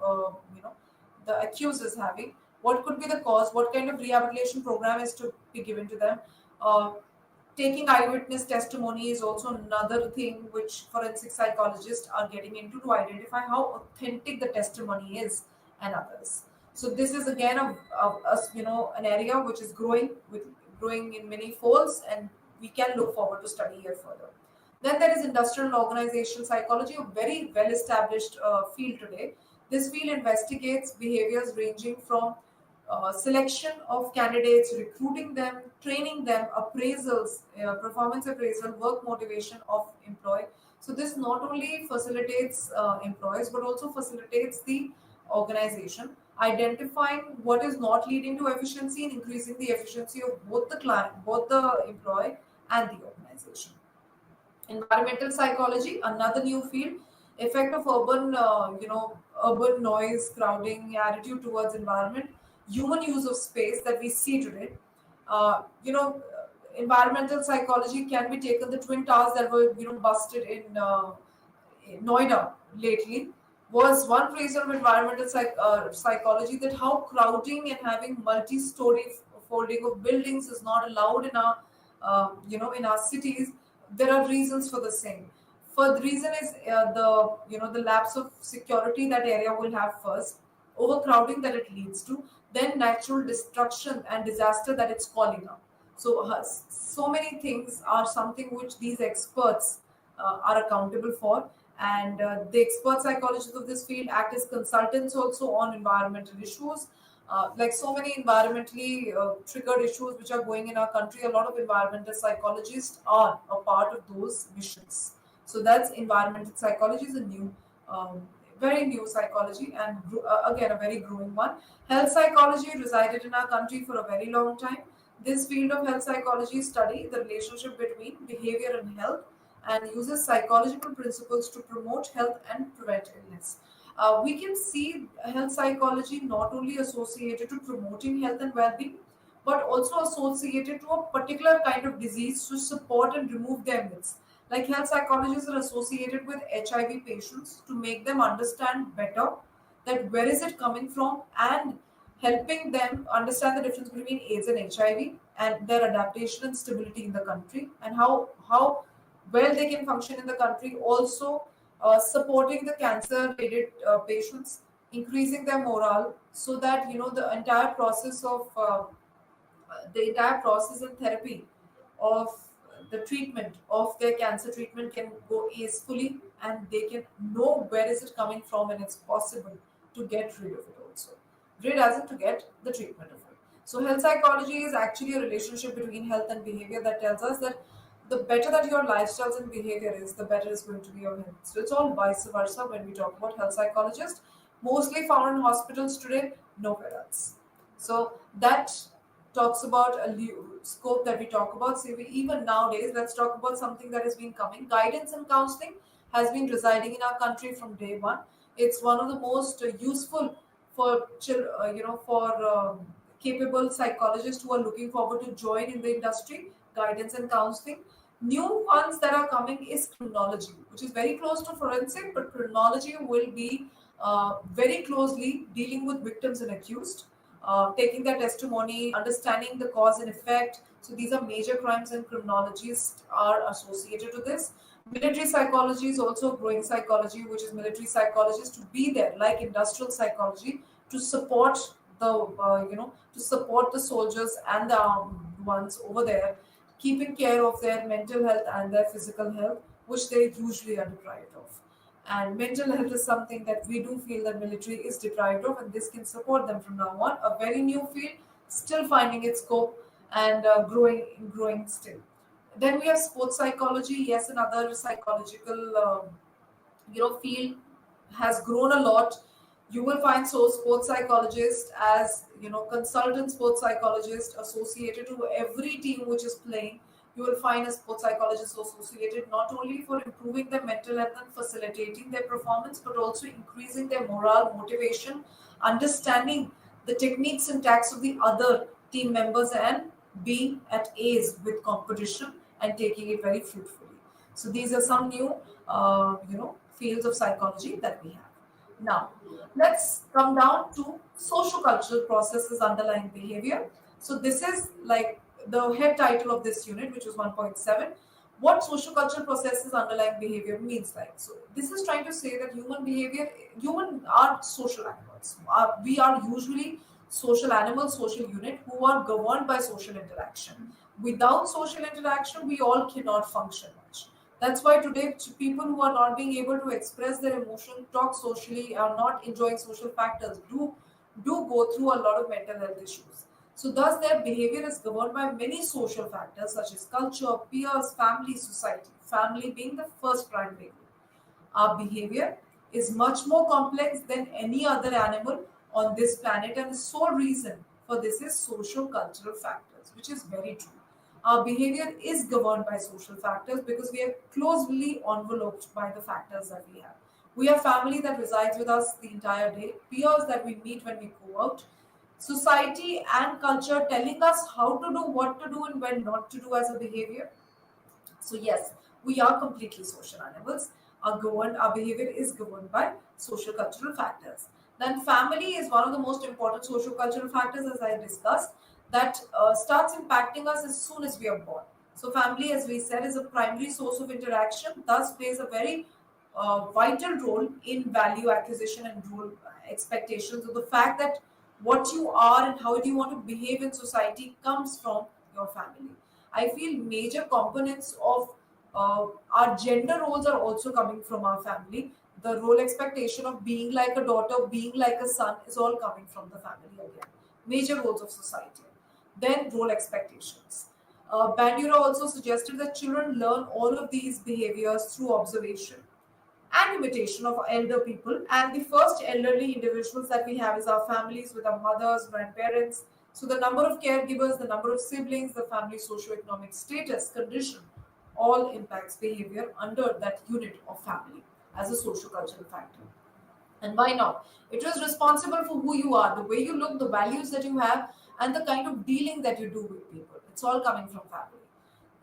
accused is having. What could be the cause? What kind of rehabilitation program is to be given to them? Uh, Taking eyewitness testimony is also another thing which forensic psychologists are getting into to identify how authentic the testimony is and others. So this is again an area which is growing in many folds, and we can look forward to study here further. Then there is industrial and organization psychology, a very well established field today. This field investigates behaviors ranging from selection of candidates, recruiting them, training them, appraisals, performance appraisal, work motivation of employee. So this not only facilitates employees but also facilitates the organization, identifying what is not leading to efficiency and increasing the efficiency of both the client, both the employee and the organization. Environmental psychology, another new field. Effect of urban noise, crowding, attitude towards environment, human use of space that we see today. Environmental psychology can be taken. The twin towers that were busted in Noida lately was one reason of environmental psychology, that how crowding and having multi-story folding of buildings is not allowed in our in our cities. There are reasons for the same. For the reason is the lapse of security that area will have first, overcrowding that it leads to, then natural destruction and disaster that it's calling up. So so many things are something which these experts are accountable for, and the expert psychologists of this field act as consultants also on environmental issues. Like so many environmentally triggered issues which are going in our country, a lot of environmental psychologists are a part of those missions. So that's environmental psychology is a very new psychology, and again a very growing one. Health psychology resided in our country for a very long time. This field of health psychology study the relationship between behavior and health and uses psychological principles to promote health and prevent illness. We can see health psychology not only associated to promoting health and well-being, but also associated to a particular kind of disease to support and remove their myths. Like health psychologists are associated with HIV patients to make them understand better that where is it coming from, and helping them understand the difference between AIDS and HIV and their adaptation and stability in the country, and how well they can function in the country. Also, supporting the cancer-related patients, increasing their morale, so that the entire process and therapy of the treatment of their cancer treatment can go easily, and they can know where is it coming from, and it's possible to get rid of it also. Rid as in to get the treatment of it. So health psychology is actually a relationship between health and behavior that tells us that the better that your lifestyles and behavior is, the better is going to be your health. So it's all vice versa when we talk about health psychologists, mostly found in hospitals today, nowhere else. So that talks about a scope that we talk about. See, even nowadays, let's talk about something that has been coming. Guidance and counseling has been residing in our country from day one. It's one of the most useful for capable psychologists who are looking forward to join in the industry. Guidance and counseling. New ones that are coming is criminology, which is very close to forensic, but criminology will be very closely dealing with victims and accused, taking their testimony, understanding the cause and effect. So these are major crimes, and criminologists are associated to this. Military psychology is also a growing psychology, which is military psychologists to be there, like industrial psychology, to support to support the soldiers and the ones over there, keeping care of their mental health and their physical health, which they usually are deprived of. And mental health is something that we do feel that military is deprived of, and this can support them from now on. A very new field, still finding its scope and growing still. Then we have sports psychology. Yes, another psychological field has grown a lot. You will find so sports psychologists as consultant sports psychologist associated to every team which is playing. You will find a sports psychologist associated not only for improving their mental health and facilitating their performance, but also increasing their morale, motivation, understanding the techniques and tactics of the other team members, and being at ease with competition and taking it very fruitfully. So these are some new, fields of psychology that we have. Now, let's come down to socio-cultural processes underlying behavior. So this is like the head title of this unit, which was 1.7. What socio-cultural processes underlying behavior means like. So this is trying to say that human are social animals. We are usually social animals, social unit who are governed by social interaction. Without social interaction, we all cannot function much. That's why today people who are not being able to express their emotion, talk socially, are not enjoying social factors, do go through a lot of mental health issues. So thus their behavior is governed by many social factors such as culture, peers, family, society. Family being the first primary group. Our behavior is much more complex than any other animal on this planet, and the sole reason for this is social cultural factors, which is very true. Our behavior is governed by social factors because we are closely enveloped by the factors that we have. We have family that resides with us the entire day, peers that we meet when we go out, society and culture telling us how to do, what to do, and when not to do as a behavior. So yes, we are completely social animals. Our behavior is governed by social cultural factors. Then family is one of the most important social cultural factors, as I discussed, that starts impacting us as soon as we are born. So family, as we said, is a primary source of interaction, thus plays a very vital role in value acquisition and role expectations. So the fact that what you are and how do you want to behave in society comes from your family. I feel major components of our gender roles are also coming from our family. The role expectation of being like a daughter, being like a son is all coming from the family again. Major roles of society. Then role expectations. Bandura also suggested that children learn all of these behaviors through observation and imitation of elder people. And the first elderly individuals that we have is our families with our mothers, grandparents. So the number of caregivers, the number of siblings, the family socioeconomic status, condition, all impacts behavior under that unit of family as a socio-cultural factor. And why not? It is responsible for who you are, the way you look, the values that you have, and the kind of dealing that you do with people. It's all coming from family.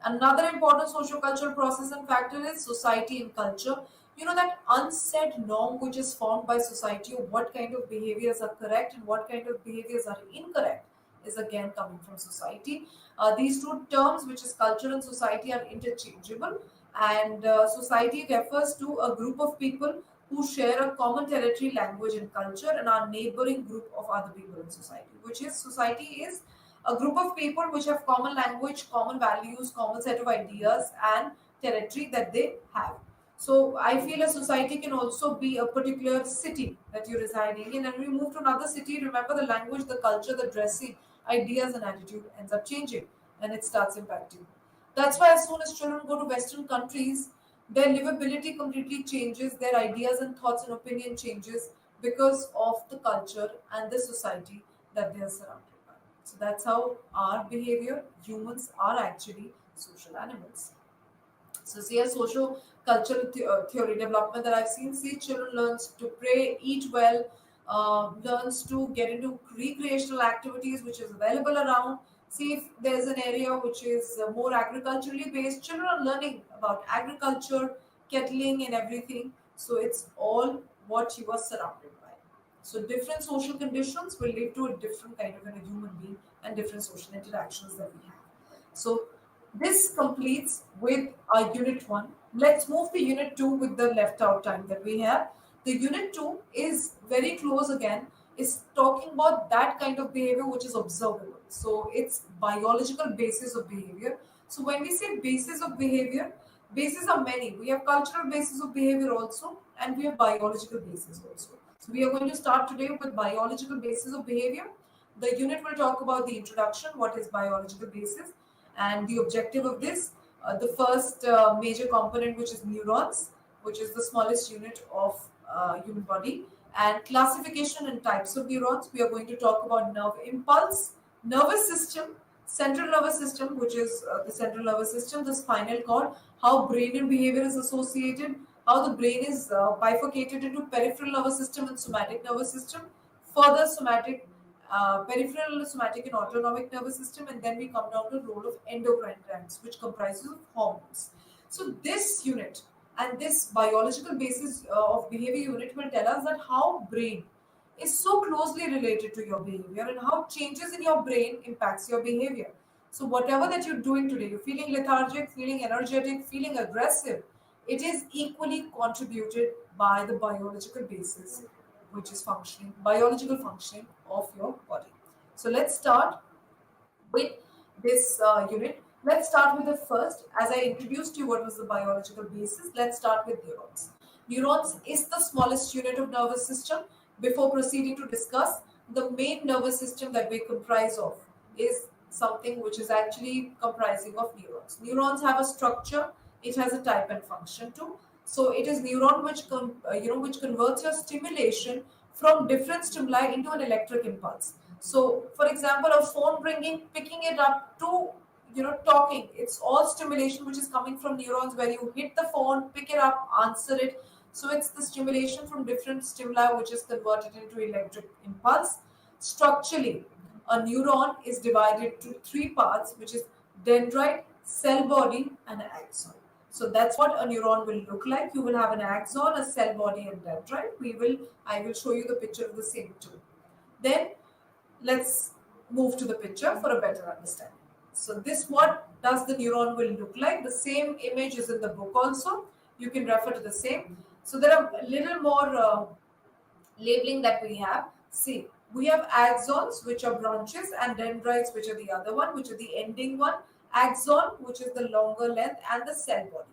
Another important social-cultural process and factor is society and culture. That unsaid norm which is formed by society of what kind of behaviors are correct and what kind of behaviors are incorrect is again coming from society. These two terms, which is culture and society, are interchangeable, And society refers to a group of people who share a common territory, language, and culture, and are neighboring group of other people in society. Which is society is a group of people which have common language, common values, common set of ideas, and territory that they have. So I feel a society can also be a particular city that you're residing in, and we move to another city. Remember, the language, the culture, the dressing, ideas, and attitude ends up changing, and it starts impacting. That's why as soon as children go to Western countries, their livability completely changes, their ideas and thoughts and opinion changes because of the culture and the society that they are surrounded by. So that's how our behavior, humans are actually social animals. So see a social cultural theory development that I've seen. See, children learns to pray, eat well, learns to get into recreational activities which is available around. See if there's an area which is more agriculturally based. Children are learning about agriculture, kettling, and everything. So it's all what you are surrounded by. So different social conditions will lead to a different kind of a human being and different social interactions that we have. So this completes with our unit 1. Let's move to unit 2 with the left out time that we have. The unit 2 is very close again, is talking about that kind of behavior which is observable. So it's biological basis of behavior. So when we say basis of behavior, bases are many. We have cultural basis of behavior also, and we have biological basis also. So we are going to start today with biological basis of behavior. The unit will talk about the introduction, what is biological basis, and the objective of this. The first major component, which is neurons, which is the smallest unit of human body, and classification and types of neurons. We are going to talk about nerve impulse, nervous system, central nervous system, which is the central nervous system, the spinal cord, how brain and behavior is associated, how the brain is bifurcated into peripheral nervous system and somatic nervous system, further somatic, peripheral, somatic, and autonomic nervous system, and then we come down to the role of endocrine glands, which comprises of hormones. So this unit and this biological basis of behavior unit will tell us that how brain is so closely related to your behavior and how changes in your brain impacts your behavior. So whatever that you're doing today, you're feeling lethargic, feeling energetic, feeling aggressive, it is equally contributed by the biological basis, which is functioning, biological functioning of your body. So let's start with this unit. Let's start with the first. As I introduced you what was the biological basis, let's start with neurons. Neurons is the smallest unit of nervous system. Before proceeding to discuss, the main nervous system that we comprise of is something which is actually comprising of neurons. Neurons have a structure, it has a type and function too. So it is neuron which which converts your stimulation from different stimuli into an electric impulse. So, for example, a phone ringing, picking it up to talking, it's all stimulation which is coming from neurons where you hit the phone, pick it up, answer it. So it's the stimulation from different stimuli which is converted into electric impulse. Structurally, a neuron is divided to three parts, which is dendrite, cell body, and axon. So that's what a neuron will look like. You will have an axon, a cell body, and dendrite. I will show you the picture of the same too. Then let's move to the picture for a better understanding. So this what does the neuron will look like. The same image is in the book also. You can refer to the same. So there are a little more labeling that we have. See, we have axons, which are branches, and dendrites, which are the other one, which are the ending one. Axon, which is the longer length, and the cell body.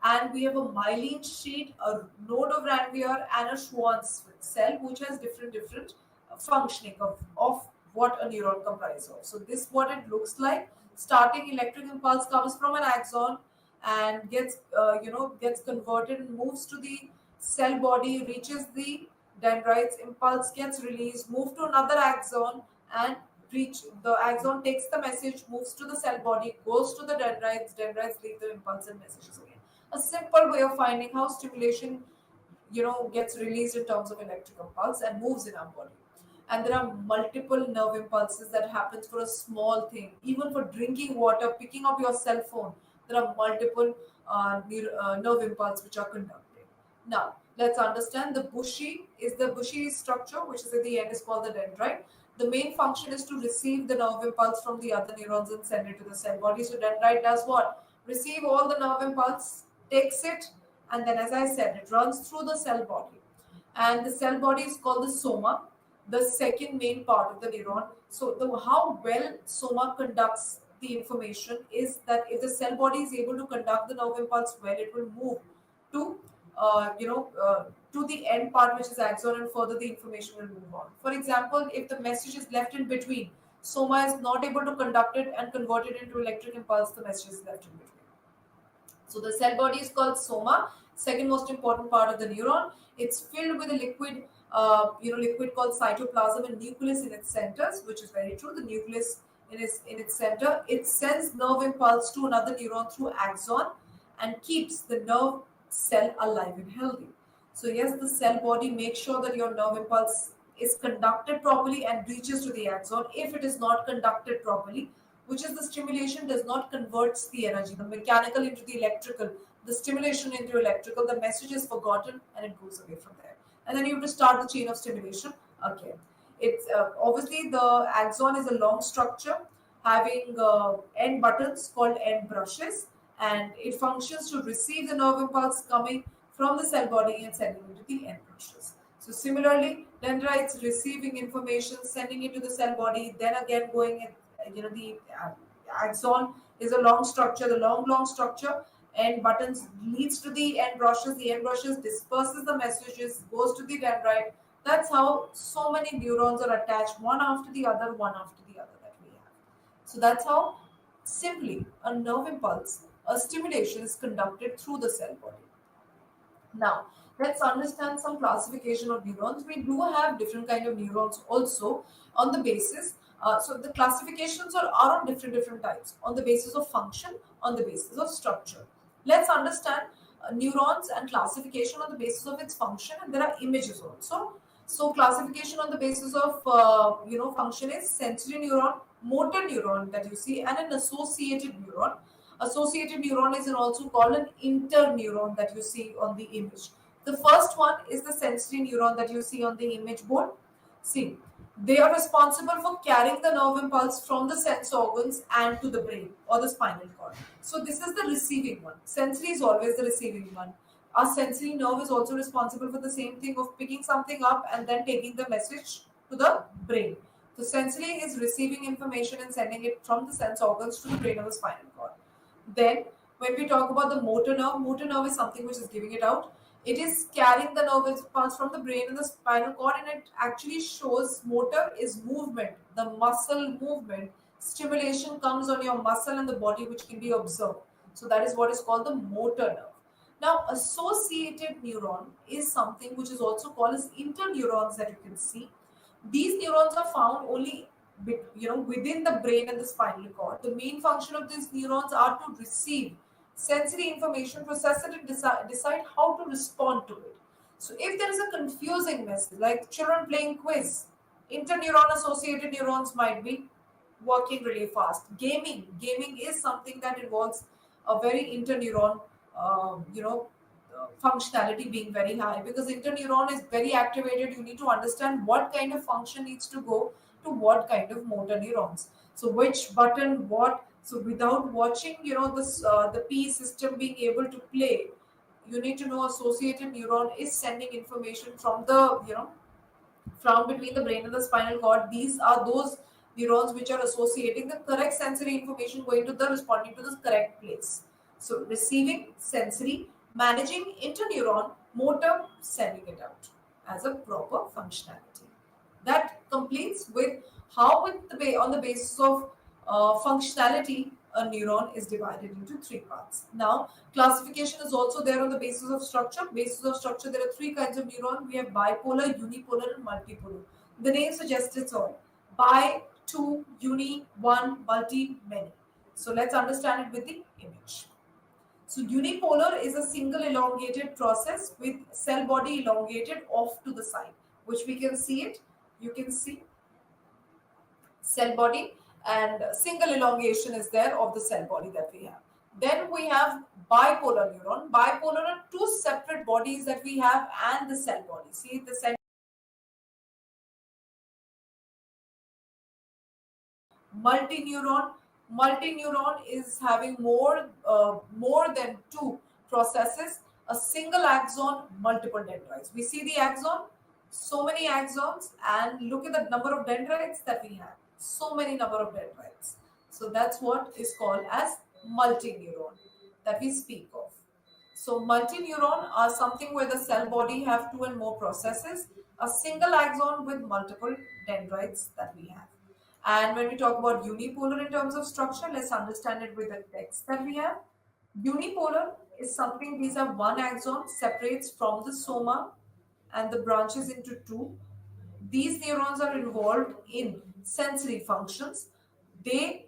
And we have a myelin sheet, a node of Ranvier, and a Schwann cell, which has different functioning of what a neuron comprises of. So this what it looks like. Starting electric impulse comes from an axon and gets converted and moves to the cell body, reaches the dendrites, impulse gets released, move to another axon, and reach the axon takes the message, moves to the cell body, goes to the dendrites leave the impulse and messages again. A simple way of finding how stimulation gets released in terms of electric impulse and moves in our body. And there are multiple nerve impulses that happens for a small thing, even for drinking water, picking up your cell phone. There are multiple nerve impulses which are conducted. Now let's understand the bushy structure, which is at the end, is called the dendrite. The main function is to receive the nerve impulse from the other neurons and send it to the cell body. So dendrite does what? Receive all the nerve impulse, takes it, and then, as I said, it runs through the cell body. And the cell body is called the soma, the second main part of the neuron. So, how well soma conducts the information is that if the cell body is able to conduct the nerve impulse well, it will move to, to the end part, which is axon, and further the information will move on. For example, if the message is left in between, soma is not able to conduct it and convert it into electric impulse, the message is left in between. So the cell body is called soma, second most important part of the neuron. It's filled with a liquid, liquid called cytoplasm and nucleus in its centers, which is very true. The nucleus in its center. It sends nerve impulse to another neuron through axon and keeps the nerve cell alive and healthy. So yes, the cell body makes sure that your nerve impulse is conducted properly and reaches to the axon. If it is not conducted properly, which is the stimulation does not converts the energy, the mechanical into the electrical, the stimulation into electrical, the message is forgotten and it goes away from there. And then you have to start the chain of stimulation again. It's obviously the axon is a long structure having end buttons called end brushes, and it functions to receive the nerve impulse coming from the cell body and sending it to the end brushes. So similarly, dendrites receiving information, sending it to the cell body, then again going the axon is a long structure, the long structure, and buttons leads to the end brushes, the end brushes disperses the messages, goes to the dendrite. That's how so many neurons are attached one after the other, that we have. So that's how simply a nerve impulse, a stimulation is conducted through the cell body. Now, let's understand some classification of neurons. We do have different kind of neurons also on the basis. So the classifications are on different types on the basis of function, on the basis of structure. Let's understand neurons and classification on the basis of its function, and there are images also. So classification on the basis of function is sensory neuron, motor neuron that you see, and an associated neuron. Associated neuron is also called an interneuron that you see on the image. The first one is the sensory neuron that you see on the image board. See, they are responsible for carrying the nerve impulse from the sense organs and to the brain or the spinal cord. So this is the receiving one. Sensory is always the receiving one. Our sensory nerve is also responsible for the same thing of picking something up and then taking the message to the brain. So sensory is receiving information and sending it from the sense organs to the brain or the spinal cord. Then, when we talk about the motor nerve is something which is giving it out. It is carrying the nerve impulse from the brain and the spinal cord, and it actually shows motor is movement, the muscle movement. Stimulation comes on your muscle and the body, which can be observed. So, that is what is called the motor nerve. Now, associated neuron is something which is also called as interneurons that you can see. These neurons are found only within the brain and the spinal cord. The main function of these neurons are to receive sensory information, process it, and decide how to respond to it. So if there is a confusing message, like children playing quiz, interneuron associated neurons might be working really fast. Gaming is something that involves a very interneuron, functionality being very high, because interneuron is very activated. You need to understand what kind of function needs to go to what kind of motor neurons. So which button, what. So without watching, this the P system being able to play, you need to know associated neuron is sending information from the from between the brain and the spinal cord. These are those neurons which are associating the correct sensory information going to the responding to the correct place. So receiving sensory, managing interneuron, motor, sending it out as a proper functionality. That completes with how on the basis of functionality a neuron is divided into three parts. Now, classification is also there on the basis of structure. Basis of structure, there are three kinds of neuron. We have bipolar, unipolar, and multipolar. The name suggests it's all. Bi, two, uni, one, multi, many. So let's understand it with the image. So unipolar is a single elongated process with cell body elongated off to the side, which we can see it. You can see cell body, and single elongation is there of the cell body that we have. Then we have bipolar neuron. Bipolar are two separate bodies that we have and the cell body. See the cell multineuron. Multineuron is having more than two processes a single axon, multiple dendrites. We see the axon, so many axons, and look at the number of dendrites that we have. So many number of dendrites. So that's what is called as multineuron that we speak of. So multineuron are something where the cell body have two and more processes, a single axon with multiple dendrites that we have. And when we talk about unipolar in terms of structure, let's understand it with the text that we have. Unipolar is something, these are one axon separates from the soma and the branches into two. These neurons are involved in sensory functions. They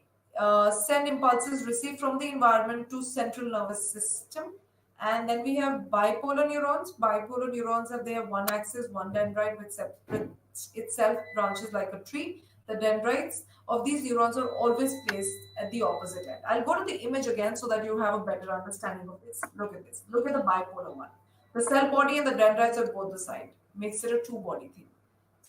send impulses received from the environment to central nervous system. And then we have bipolar neurons. Bipolar neurons have they have one axis, one dendrite which itself branches like a tree. The dendrites of these neurons are always placed at the opposite end. I'll go to the image again so that you have a better understanding of this. Look at this. Look at the bipolar one. The cell body and the dendrites are both the side. Makes it a two-body thing.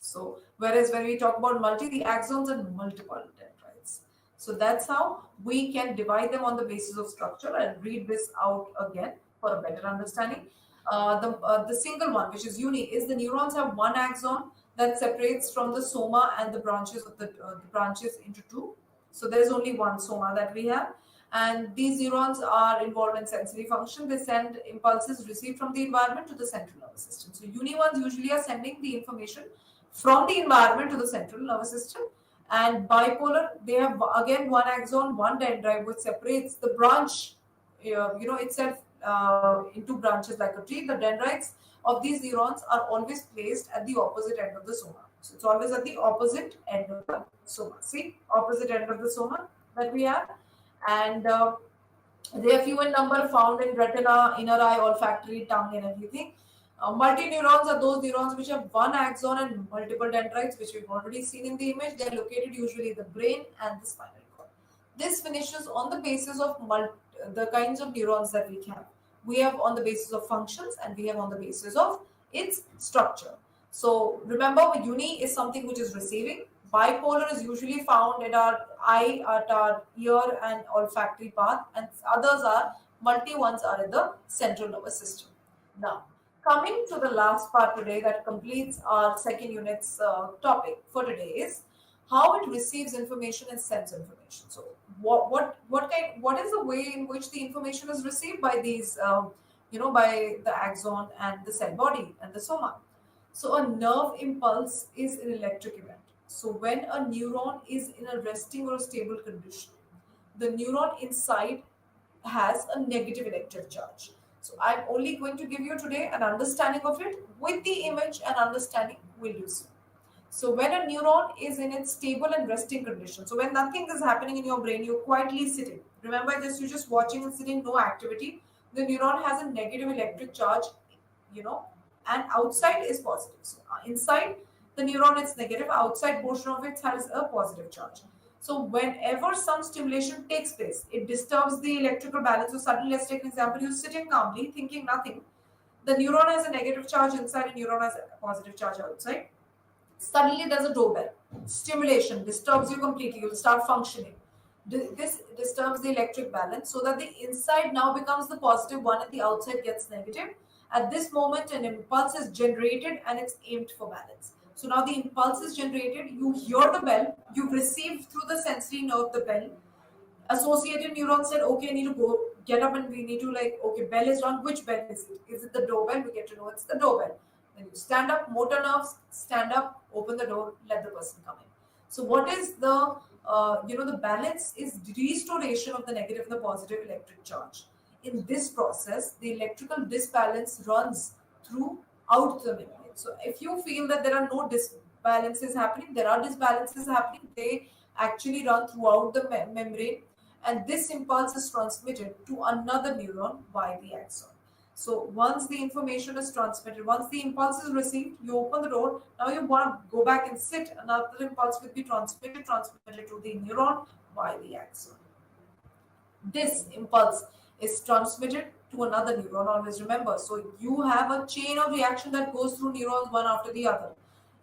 So, whereas when we talk about multi, the axons are multiple dendrites. So that's how we can divide them on the basis of structure. I'll read this out again for a better understanding. The single one, which is uni, is the neurons have one axon that separates from the soma and the branches of the branches into two. So there's only one soma that we have. And these neurons are involved in sensory function. They send impulses received from the environment to the central nervous system. So uni ones usually are sending the information from the environment to the central nervous system. And bipolar, they have again one axon, one dendrite, which separates the branch, itself into branches like a tree. The dendrites of these neurons are always placed at the opposite end of the soma. So it's always at the opposite end of the soma. See, opposite end of the soma that we have. And they are few in number, found in retina, inner eye, olfactory, tongue, and everything. Multineurons are those neurons which have one axon and multiple dendrites, which we've already seen in the image. They are located usually in the brain and the spinal cord. This finishes on the basis of the kinds of neurons that we have. We have on the basis of functions and we have on the basis of its structure. So remember, uni is something which is receiving. Bipolar is usually found in our eye, at our ear and olfactory path, and others are multi ones are in the central nervous system. Now, coming to the last part today that completes our second unit's topic for today is how it receives information and sends information. So, what is the way in which the information is received by these, by the axon and the cell body and the soma? So, a nerve impulse is an electric event. So, when a neuron is in a resting or stable condition, the neuron inside has a negative electric charge. So I'm only going to give you today an understanding of it with the image and understanding will do so. So when a neuron is in its stable and resting condition, so when nothing is happening in your brain, you're quietly sitting. Remember this, you're just watching and sitting, no activity. The neuron has a negative electric charge, and outside is positive. So inside the neuron is negative, outside portion of it has a positive charge. So whenever some stimulation takes place, it disturbs the electrical balance. So suddenly, let's take an example, you're sitting calmly, thinking nothing. The neuron has a negative charge inside and neuron has a positive charge outside. Suddenly there's a doorbell. Stimulation disturbs you completely. You'll start functioning. This disturbs the electric balance so that the inside now becomes the positive one and the outside gets negative. At this moment, an impulse is generated and it's aimed for balance. So now the impulse is generated, you hear the bell, you've received through the sensory nerve the bell. Associated neuron said, okay, I need to go, get up and we need to okay, bell is rung, which bell is it? Is it the doorbell? We get to know it's the doorbell. Then you stand up, motor nerves, stand up, open the door, let the person come in. So what is the, the balance is restoration of the negative and the positive electric charge. In this process, the electrical disbalance runs throughout the membrane. So if you feel that there are no disbalances happening, there are disbalances happening, they actually run throughout the membrane, and this impulse is transmitted to another neuron by the axon. So once the information is transmitted, once the impulse is received, you open the door. Now you want to go back and sit. Another impulse will be transmitted to the neuron by the axon. This impulse is transmitted to another neuron, always remember. So you have a chain of reaction that goes through neurons one after the other.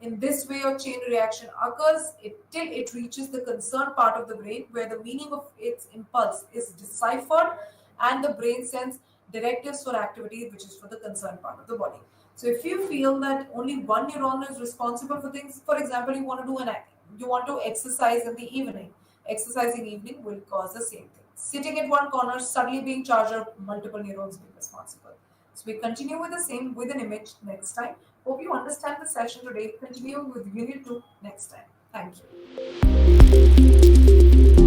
In this way, a chain reaction occurs till it reaches the concerned part of the brain where the meaning of its impulse is deciphered and the brain sends directives for activity which is for the concerned part of the body. So if you feel that only one neuron is responsible for things, for example, you want to exercise in the evening. Exercising evening will cause the same thing. Sitting at one corner, suddenly being charged up, multiple neurons being responsible. So we continue with the same with an image next time. Hope you understand the session today. Continue with Unit 2 next time. Thank you.